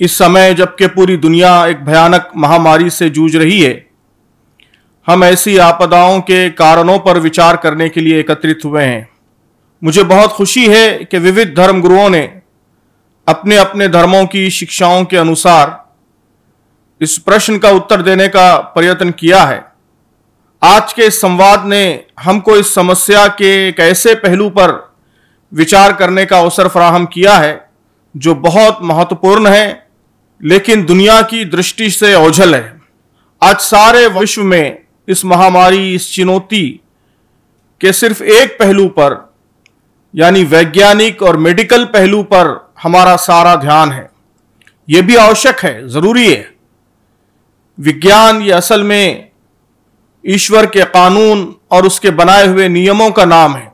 इस समय जबकि पूरी दुनिया एक भयानक महामारी से जूझ रही है, हम ऐसी आपदाओं के कारणों पर विचार करने के लिए एकत्रित हुए हैं। मुझे बहुत खुशी है कि विविध धर्मगुरुओं ने अपने अपने धर्मों की शिक्षाओं के अनुसार इस प्रश्न का उत्तर देने का प्रयत्न किया है। आज के इस संवाद ने हमको इस समस्या के एक ऐसे पहलू पर विचार करने का अवसर फराहम किया है जो बहुत महत्वपूर्ण है, लेकिन दुनिया की दृष्टि से ओझल है। आज सारे विश्व में इस महामारी, इस चुनौती के सिर्फ एक पहलू पर, यानी वैज्ञानिक और मेडिकल पहलू पर हमारा सारा ध्यान है। यह भी आवश्यक है, जरूरी है। विज्ञान ये असल में ईश्वर के कानून और उसके बनाए हुए नियमों का नाम है।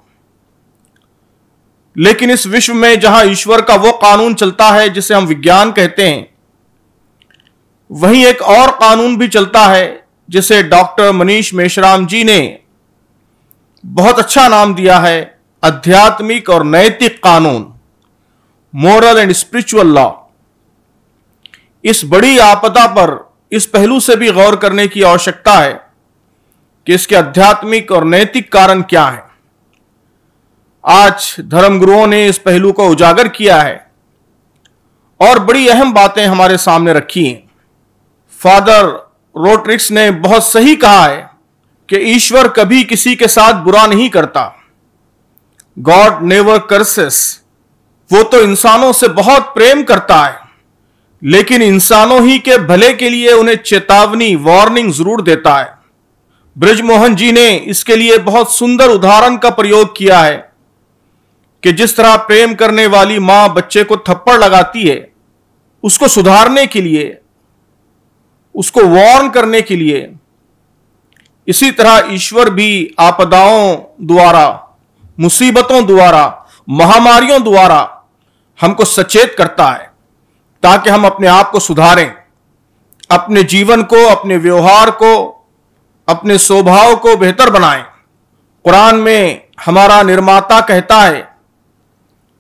लेकिन इस विश्व में जहां ईश्वर का वो कानून चलता है जिसे हम विज्ञान कहते हैं, वहीं एक और कानून भी चलता है जिसे डॉक्टर मनीष मेश्राम जी ने बहुत अच्छा नाम दिया है, आध्यात्मिक और नैतिक कानून, मोरल एंड स्पिरिचुअल लॉ। इस बड़ी आपदा पर इस पहलू से भी गौर करने की आवश्यकता है कि इसके आध्यात्मिक और नैतिक कारण क्या है। आज धर्मगुरुओं ने इस पहलू को उजागर किया है और बड़ी अहम बातें हमारे सामने रखी हैं। फादर रोड्रिग्स ने बहुत सही कहा है कि ईश्वर कभी किसी के साथ बुरा नहीं करता। God never curses. वो तो इंसानों से बहुत प्रेम करता है, लेकिन इंसानों ही के भले के लिए उन्हें चेतावनी, वार्निंग जरूर देता है। ब्रिजमोहन जी ने इसके लिए बहुत सुंदर उदाहरण का प्रयोग किया है कि जिस तरह प्रेम करने वाली मां बच्चे को थप्पड़ लगाती है उसको सुधारने के लिए, उसको वार्न करने के लिए, इसी तरह ईश्वर भी आपदाओं द्वारा, मुसीबतों द्वारा, महामारियों द्वारा हमको सचेत करता है ताकि हम अपने आप को सुधारें, अपने जीवन को, अपने व्यवहार को, अपने स्वभाव को बेहतर बनाएं। कुरान में हमारा निर्माता कहता है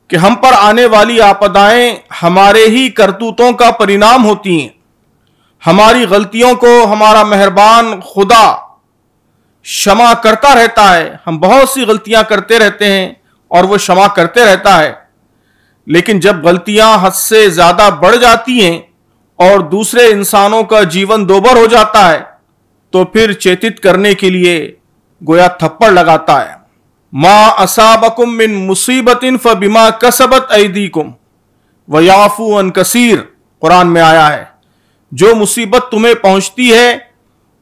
कि हम पर आने वाली आपदाएं हमारे ही करतूतों का परिणाम होती हैं। हमारी गलतियों को हमारा मेहरबान खुदा क्षमा करता रहता है। हम बहुत सी गलतियां करते रहते हैं और वो क्षमा करते रहता है, लेकिन जब गलतियां हद से ज्यादा बढ़ जाती हैं और दूसरे इंसानों का जीवन दोबर हो जाता है तो फिर चेतित करने के लिए गोया थप्पड़ लगाता है। मा असाबकुम मिन मुसीबतिन फबिमा कसबत ऐदीकुम व याफू अन कसीर, कुरान में आया है, जो मुसीबत तुम्हें पहुंचती है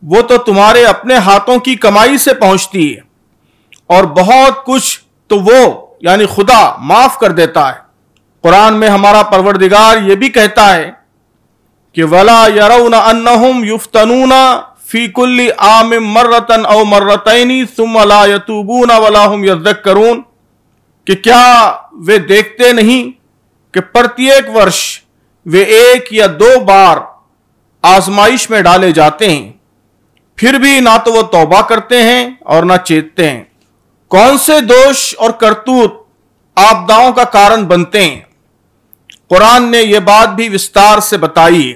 वो तो तुम्हारे अपने हाथों की कमाई से पहुंचती है और बहुत कुछ तो वो यानी खुदा माफ कर देता है। कुरान में हमारा परवरदिगार ये भी कहता है कि वला यरौना अन्नहुम युफ्तनूना फी कुल्ली आमिम मर्रतन औ मर्रतैनी सुम्मा ला यतूबूना वला हुम यज़क्करून, कि क्या वे देखते नहीं कि प्रत्येक वर्ष वे एक या दो बार आजमाइश में डाले जाते हैं, फिर भी ना तो वो तौबा करते हैं और ना चेतते हैं। कौन से दोष और करतूत आपदाओं का कारण बनते हैं, कुरान ने यह बात भी विस्तार से बताई है।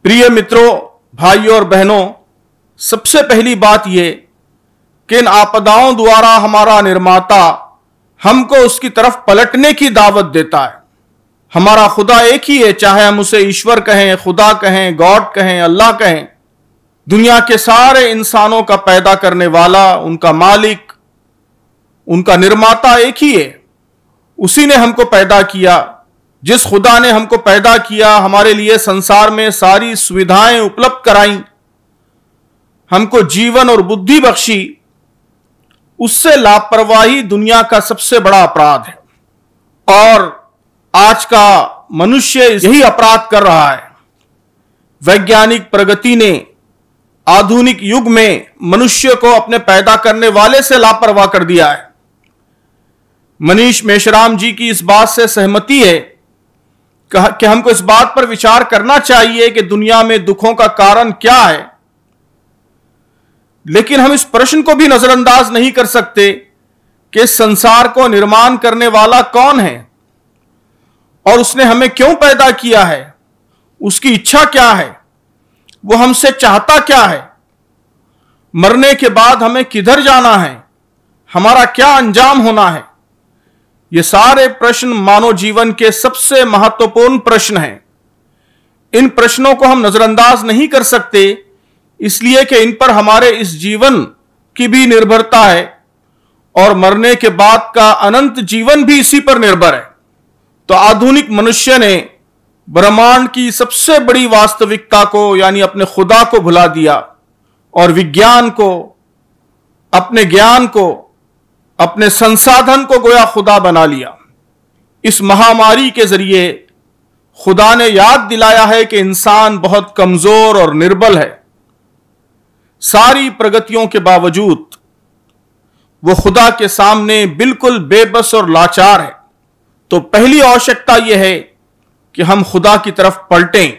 प्रिय मित्रों, भाइयों और बहनों, सबसे पहली बात यह कि इन आपदाओं द्वारा हमारा निर्माता हमको उसकी तरफ पलटने की दावत देता है। हमारा खुदा एक ही है, चाहे हम उसे ईश्वर कहें, खुदा कहें, गॉड कहें, अल्लाह कहें। दुनिया के सारे इंसानों का पैदा करने वाला, उनका मालिक, उनका निर्माता एक ही है। उसी ने हमको पैदा किया। जिस खुदा ने हमको पैदा किया, हमारे लिए संसार में सारी सुविधाएं उपलब्ध कराई, हमको जीवन और बुद्धि बख्शी, उससे लापरवाही दुनिया का सबसे बड़ा अपराध है और आज का मनुष्य यही अपराध कर रहा है। वैज्ञानिक प्रगति ने आधुनिक युग में मनुष्य को अपने पैदा करने वाले से लापरवाह कर दिया है। मनीष मेश्राम जी की इस बात से सहमति है कि हमको इस बात पर विचार करना चाहिए कि दुनिया में दुखों का कारण क्या है, लेकिन हम इस प्रश्न को भी नजरअंदाज नहीं कर सकते कि इस संसार को निर्माण करने वाला कौन है और उसने हमें क्यों पैदा किया है उसकी इच्छा क्या है, वो हमसे चाहता क्या है, मरने के बाद हमें किधर जाना है, हमारा क्या अंजाम होना है। ये सारे प्रश्न मानव जीवन के सबसे महत्वपूर्ण प्रश्न हैं। इन प्रश्नों को हम नजरअंदाज नहीं कर सकते, इसलिए कि इन पर हमारे इस जीवन की भी निर्भरता है और मरने के बाद का अनंत जीवन भी इसी पर निर्भर है। तो आधुनिक मनुष्य ने ब्रह्मांड की सबसे बड़ी वास्तविकता को, यानी अपने खुदा को भुला दिया और विज्ञान को, अपने ज्ञान को, अपने संसाधन को गोया खुदा बना लिया। इस महामारी के जरिए खुदा ने याद दिलाया है कि इंसान बहुत कमजोर और निर्बल है। सारी प्रगतियों के बावजूद वो खुदा के सामने बिल्कुल बेबस और लाचार है। तो पहली आवश्यकता यह है कि हम खुदा की तरफ पलटें।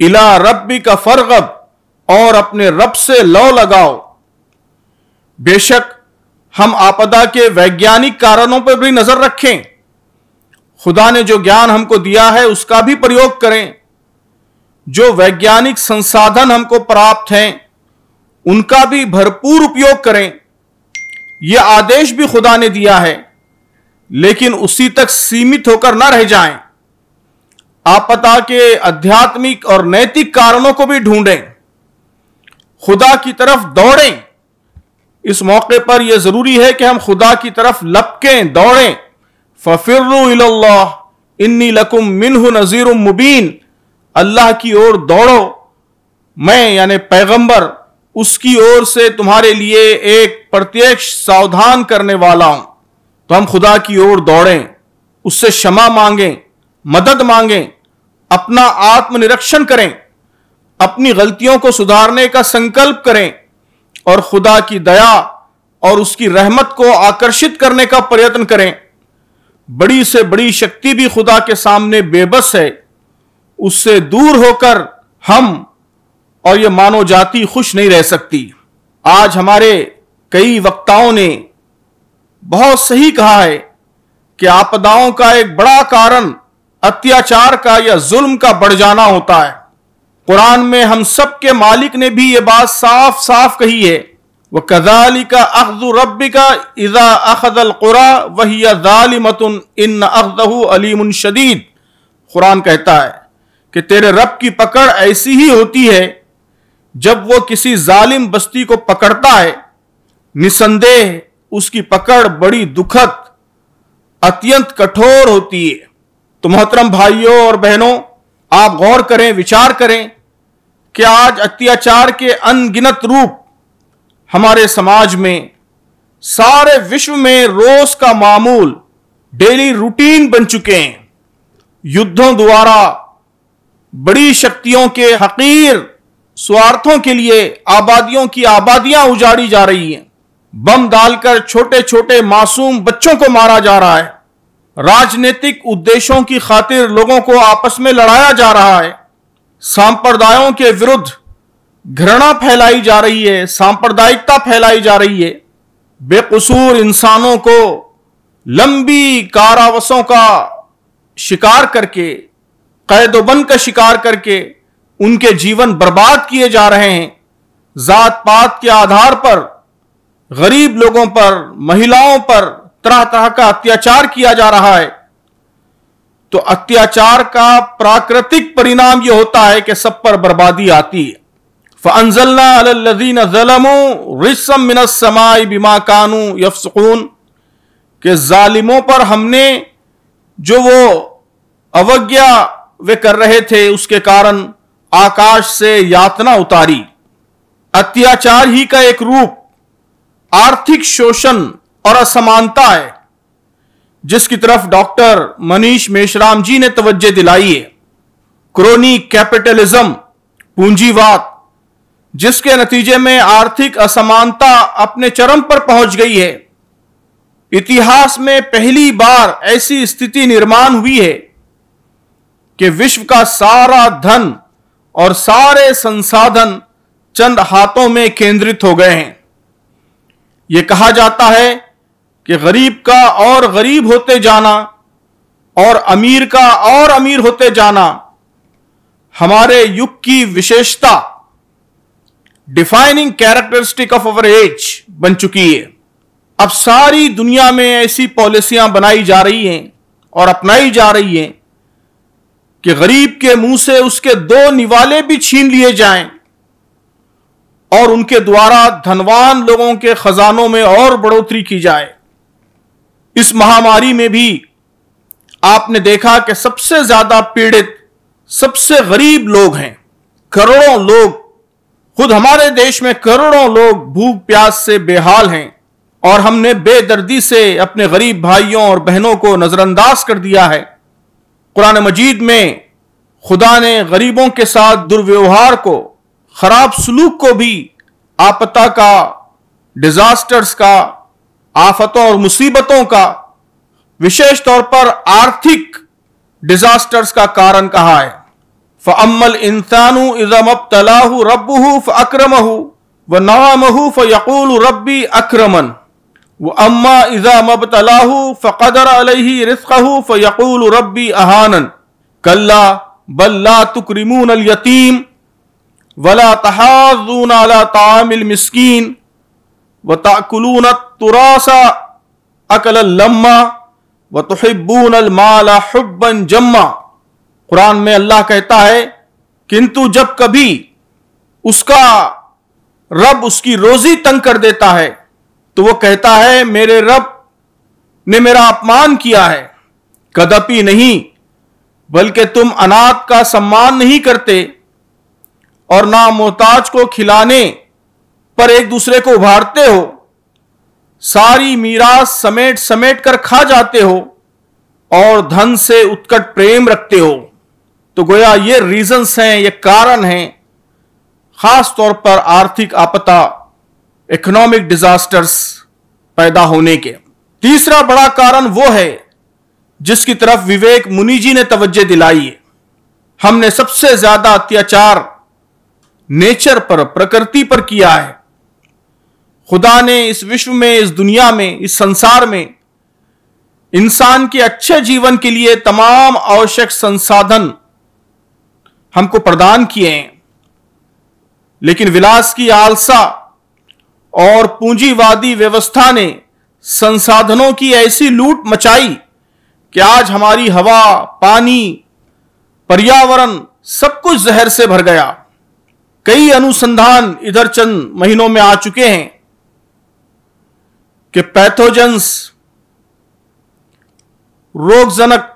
इला रब्बी का फरगब, और अपने रब से लौ लगाओ। बेशक हम आपदा के वैज्ञानिक कारणों पर भी नजर रखें, खुदा ने जो ज्ञान हमको दिया है उसका भी प्रयोग करें, जो वैज्ञानिक संसाधन हमको प्राप्त हैं उनका भी भरपूर उपयोग करें। यह आदेश भी खुदा ने दिया है, लेकिन उसी तक सीमित होकर न रह जाएं। आपदा के आध्यात्मिक और नैतिक कारणों को भी ढूंढें, खुदा की तरफ दौड़ें। इस मौके पर यह जरूरी है कि हम खुदा की तरफ लपकें, दौड़ें। फफिर्रू इलल्लाह इन्नी लकुम मिन्हु नज़ीरुम मुबीन, अल्लाह की ओर दौड़ो, मैं यानी पैगंबर उसकी ओर से तुम्हारे लिए एक प्रत्यक्ष सावधान करने वाला हूं। तो हम खुदा की ओर दौड़ें, उससे क्षमा मांगें, मदद मांगें, अपना आत्मनिरीक्षण करें, अपनी गलतियों को सुधारने का संकल्प करें और खुदा की दया और उसकी रहमत को आकर्षित करने का प्रयत्न करें। बड़ी से बड़ी शक्ति भी खुदा के सामने बेबस है, उससे दूर होकर हम और यह मानव जाति खुश नहीं रह सकती। आज हमारे कई वक्ताओं ने बहुत सही कहा है कि आपदाओं का एक बड़ा कारण अत्याचार का या जुल्म का बढ़ जाना होता है। कुरान में हम सब के मालिक ने भी यह बात साफ साफ कही है, वह कज़ालिका अख़्ज़ु रब्बिका इज़ा अख़ज़ल क़ुरा वहिय ज़ालिमतुन इन्न अख़्ज़हु अलीमुन शदीद। कुरान कहता है कि तेरे रब की पकड़ ऐसी ही होती है जब वो किसी जालिम बस्ती को पकड़ता है, निसंदेह उसकी पकड़ बड़ी दुखद, अत्यंत कठोर होती है। तो मोहतरम भाइयों और बहनों, आप गौर करें, विचार करें कि आज अत्याचार के अनगिनत रूप हमारे समाज में, सारे विश्व में रोज का मामूल, डेली रूटीन बन चुके हैं। युद्धों द्वारा बड़ी शक्तियों के हकीर स्वार्थों के लिए आबादियों की आबादियां उजाड़ी जा रही हैं। बम डालकर छोटे छोटे मासूम बच्चों को मारा जा रहा है। राजनीतिक उद्देश्यों की खातिर लोगों को आपस में लड़ाया जा रहा है। सांप्रदायों के विरुद्ध घृणा फैलाई जा रही है, सांप्रदायिकता फैलाई जा रही है। बेकसूर इंसानों को लंबी कारावासों का शिकार करके, कैदोबंद का शिकार करके उनके जीवन बर्बाद किए जा रहे हैं। जात पात के आधार पर गरीब लोगों पर, महिलाओं पर तरह तरह का अत्याचार किया जा रहा है। तो अत्याचार का प्राकृतिक परिणाम यह होता है कि सब पर बर्बादी आती है। फ़अंज़लना अलल्लज़ीना ज़लमू रिज्ज़म मिनस समाई बिमा कानू यफ़्सुकून, के जालिमों पर हमने जो वो अवज्ञा वे कर रहे थे उसके कारण आकाश से यातना उतारी। अत्याचार ही का एक रूप आर्थिक शोषण और असमानता है, जिसकी तरफ डॉक्टर मनीष मेश्राम जी ने तवज्जो दिलाई है। क्रोनी कैपिटलिज्म, पूंजीवाद, जिसके नतीजे में आर्थिक असमानता अपने चरम पर पहुंच गई है। इतिहास में पहली बार ऐसी स्थिति निर्माण हुई है कि विश्व का सारा धन और सारे संसाधन चंद हाथों में केंद्रित हो गए हैं। यह कहा जाता है कि गरीब का और गरीब होते जाना और अमीर का और अमीर होते जाना हमारे युग की विशेषता, defining characteristic of our age बन चुकी है। अब सारी दुनिया में ऐसी पॉलिसियां बनाई जा रही हैं और अपनाई जा रही हैं कि गरीब के मुंह से उसके दो निवाले भी छीन लिए जाएं और उनके द्वारा धनवान लोगों के खजानों में और बढ़ोतरी की जाए। इस महामारी में भी आपने देखा कि सबसे ज्यादा पीड़ित सबसे गरीब लोग हैं। करोड़ों लोग, खुद हमारे देश में करोड़ों लोग भूख प्यास से बेहाल हैं और हमने बेदर्दी से अपने गरीब भाइयों और बहनों को नजरअंदाज कर दिया है। कुरान मजीद में खुदा ने गरीबों के साथ दुर्व्यवहार को, खराब सलूक को भी आपदा का, डिजास्टर्स का, आफतों और मुसीबतों का, विशेष तौर पर आर्थिक डिजास्टर्स का कारण कहा है। फ़अम्मल इंसानु इज़ा मब्तलाहु रब्बुहु फ़अक्रमहु व नअमहु फ़यक़ूलु रब्बी अक्रमन व अम्मा इज़ा मब्तलाहु फ़क़दर अलैहि रिज़्क़हु फ़यक़ूलु रब्बी अहानन कल्ला बल ला तुक्रिमून अल यतीम वला तहाज़ून अला तामिल मिस्कीन व ताकुलून तुरासा अकलन लम्मा व तुहिब्बून अल माला हुब्बन जम्मा। कुरान में अल्लाह कहता है, किंतु जब कभी उसका रब उसकी रोजी तंग कर देता है तो वो कहता है मेरे रब ने मेरा अपमान किया है। कदापि नहीं, बल्कि तुम अनाथ का सम्मान नहीं करते और ना मोहताज को खिलाने पर एक दूसरे को उभारते हो, सारी मीरास समेट समेट कर खा जाते हो और धन से उत्कट प्रेम रखते हो। तो गोया ये रीजंस हैं, ये कारण हैं, खास तौर पर आर्थिक आपदा, इकोनॉमिक डिजास्टर्स पैदा होने के। तीसरा बड़ा कारण वो है जिसकी तरफ विवेक मुनि जी ने तवज्जो दिलाई है। हमने सबसे ज्यादा अत्याचार नेचर पर, प्रकृति पर किया है। खुदा ने इस विश्व में, इस दुनिया में, इस संसार में इंसान के अच्छे जीवन के लिए तमाम आवश्यक संसाधन हमको प्रदान किए हैं, लेकिन विलास की आलसा और पूंजीवादी व्यवस्था ने संसाधनों की ऐसी लूट मचाई कि आज हमारी हवा, पानी, पर्यावरण सब कुछ जहर से भर गया। कई अनुसंधान इधर चंद महीनों में आ चुके हैं कि पैथोजेंस, रोगजनक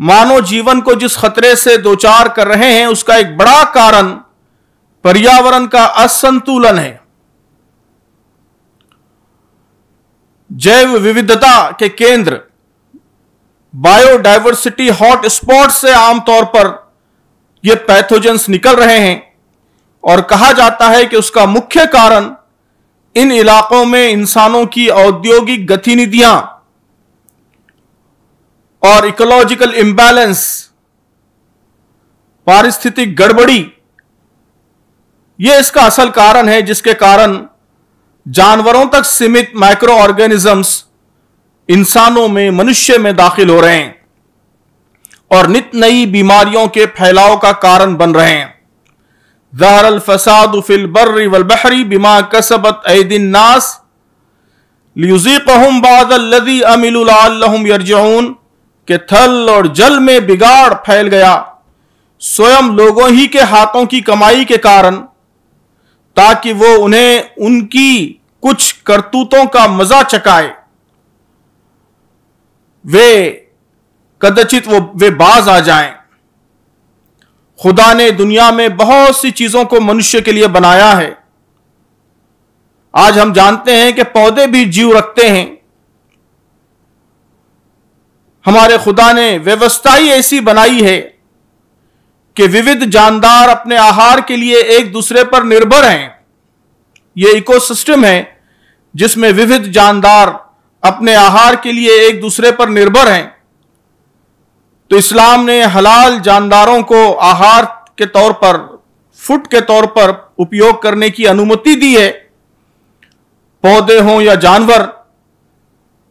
मानव जीवन को जिस खतरे से दोचार कर रहे हैं उसका एक बड़ा कारण पर्यावरण का असंतुलन है। जैव विविधता के केंद्र, बायोडायवर्सिटी हॉट स्पॉट से आमतौर पर यह पैथोजेंस निकल रहे हैं और कहा जाता है कि उसका मुख्य कारण इन इलाकों में इंसानों की औद्योगिक गतिविधियां और इकोलॉजिकल इंबैलेंस, पारिस्थितिक गड़बड़ी, यह इसका असल कारण है, जिसके कारण जानवरों तक सीमित माइक्रो ऑर्गेनिजम्स इंसानों में, मनुष्य में दाखिल हो रहे हैं और नित नई बीमारियों के फैलाव का कारण बन रहे हैं। ज़हरल फसादु फिल बर्रि वल बहरी बिमा कसबत ऐदिन नास लियुज़ीक़हुम बादल्लज़ी अमिलू लअल्लहुम यरजिऊन, के थल और जल में बिगाड़ फैल गया स्वयं लोगों ही के हाथों की कमाई के कारण, ताकि वो उन्हें उनकी कुछ करतूतों का मजा चकाए, वे कदाचित वे बाज आ जाएं। खुदा ने दुनिया में बहुत सी चीजों को मनुष्य के लिए बनाया है। आज हम जानते हैं कि पौधे भी जीव रखते हैं। हमारे खुदा ने व्यवस्था ही ऐसी बनाई है कि विविध जानदार अपने आहार के लिए एक दूसरे पर निर्भर हैं। यह इकोसिस्टम है जिसमें विविध जानदार अपने आहार के लिए एक दूसरे पर निर्भर हैं। तो इस्लाम ने हलाल जानदारों को आहार के तौर पर, फूड के तौर पर उपयोग करने की अनुमति दी है, पौधे हों या जानवर।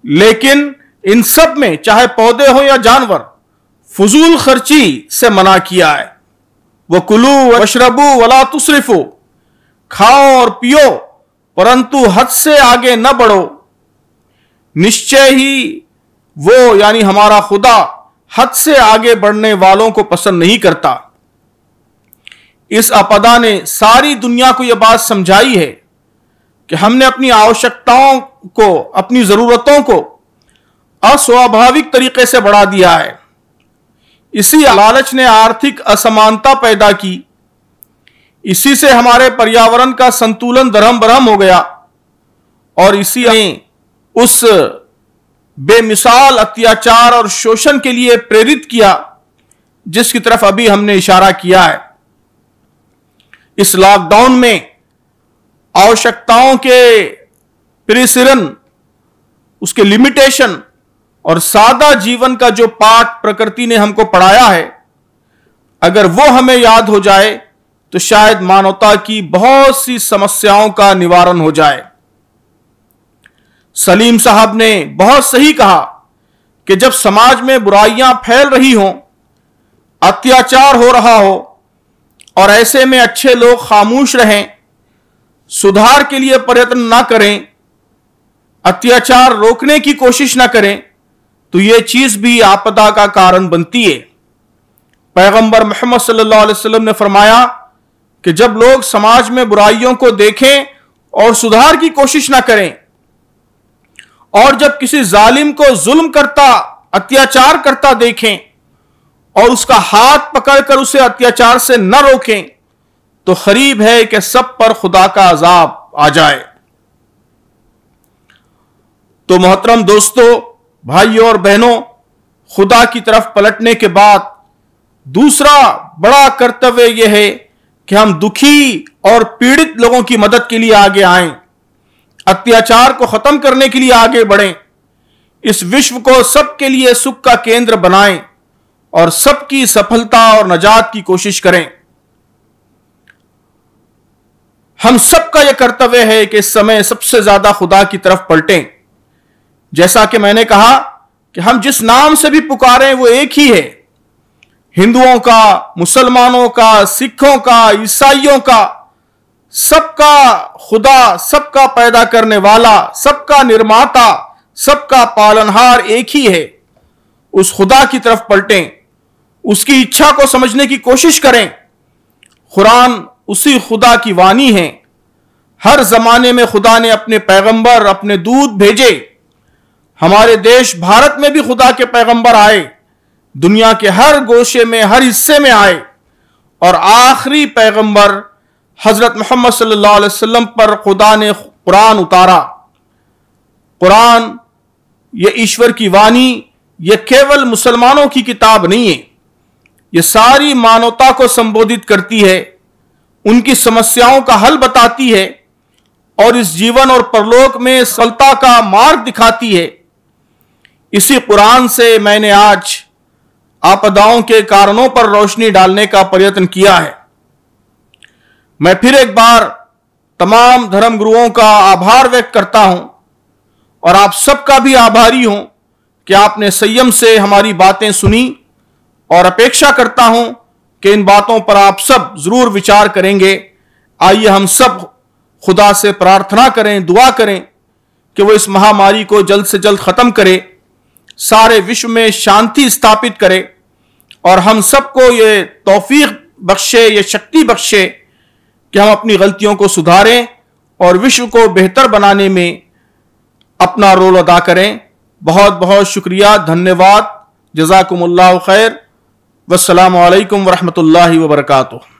लेकिन इन सब में, चाहे पौधे हों या जानवर, फजूल खर्ची से मना किया है। वकुलू वशरबू वला तुसरिफू, खाओ और पियो परंतु हद से आगे न बढ़ो। निश्चय ही वो यानी हमारा खुदा हद से आगे बढ़ने वालों को पसंद नहीं करता। इस आपदा ने सारी दुनिया को यह बात समझाई है कि हमने अपनी आवश्यकताओं को, अपनी जरूरतों को अस्वाभाविक तरीके से बढ़ा दिया है। इसी लालच ने आर्थिक असमानता पैदा की। इसी से हमारे पर्यावरण का संतुलन दरहम बरहम हो गया और इसी ने उस बेमिसाल अत्याचार और शोषण के लिए प्रेरित किया जिसकी तरफ अभी हमने इशारा किया है। इस लॉकडाउन में आवश्यकताओं के परिसीरन, उसके लिमिटेशन और सादा जीवन का जो पाठ प्रकृति ने हमको पढ़ाया है, अगर वो हमें याद हो जाए तो शायद मानवता की बहुत सी समस्याओं का निवारण हो जाए। सलीम साहब ने बहुत सही कहा कि जब समाज में बुराइयां फैल रही हों, अत्याचार हो रहा हो और ऐसे में अच्छे लोग खामोश रहें, सुधार के लिए प्रयत्न ना करें, अत्याचार रोकने की कोशिश ना करें, तो यह चीज भी आपदा का कारण बनती है। पैगंबर मोहम्मद सल्लल्लाहु अलैहि वसल्लम ने फरमाया कि जब लोग समाज में बुराइयों को देखें और सुधार की कोशिश ना करें, और जब किसी जालिम को जुल्म करता, अत्याचार करता देखें और उसका हाथ पकड़कर उसे अत्याचार से न रोकें, तो करीब है कि सब पर खुदा का अजाब आ जाए। तो मोहतरम दोस्तों, भाइयों और बहनों, खुदा की तरफ पलटने के बाद दूसरा बड़ा कर्तव्य यह है कि हम दुखी और पीड़ित लोगों की मदद के लिए आगे आएं, अत्याचार को खत्म करने के लिए आगे बढ़ें, इस विश्व को सबके लिए सुख का केंद्र बनाएं और सबकी सफलता और नजात की कोशिश करें। हम सबका यह कर्तव्य है कि इस समय सबसे ज्यादा खुदा की तरफ पलटें। जैसा कि मैंने कहा कि हम जिस नाम से भी पुकारें वो एक ही है, हिंदुओं का, मुसलमानों का, सिखों का, ईसाइयों का, सबका खुदा, सबका पैदा करने वाला, सबका निर्माता, सबका पालनहार एक ही है। उस खुदा की तरफ पलटें, उसकी इच्छा को समझने की कोशिश करें। कुरान उसी खुदा की वाणी है। हर जमाने में खुदा ने अपने पैगंबर, अपने दूत भेजे। हमारे देश भारत में भी खुदा के पैगंबर आए, दुनिया के हर गोशे में, हर हिस्से में आए, और आखिरी पैगंबर हजरत मोहम्मद सल्लल्लाहु अलैहि वसल्लम पर खुदा ने कुरान उतारा। कुरान ये ईश्वर की वाणी, ये केवल मुसलमानों की किताब नहीं है, ये सारी मानवता को संबोधित करती है, उनकी समस्याओं का हल बताती है और इस जीवन और परलोक में सफलता का मार्ग दिखाती है। इसी कुरान से मैंने आज आपदाओं के कारणों पर रोशनी डालने का प्रयत्न किया है। मैं फिर एक बार तमाम धर्म गुरुओं का आभार व्यक्त करता हूं और आप सबका भी आभारी हूं कि आपने संयम से हमारी बातें सुनी, और अपेक्षा करता हूं कि इन बातों पर आप सब जरूर विचार करेंगे। आइए हम सब खुदा से प्रार्थना करें, दुआ करें कि वो इस महामारी को जल्द से जल्द खत्म करे, सारे विश्व में शांति स्थापित करे और हम सबको ये तौफीक बख्शे, ये शक्ति बख्शे कि हम अपनी गलतियों को सुधारें और विश्व को बेहतर बनाने में अपना रोल अदा करें। बहुत बहुत शुक्रिया, धन्यवाद, जज़ाकुमुल्लाहु खैर, वस्सलामु अलैकुम वरहमतुल्लाहि वबरकातुहू।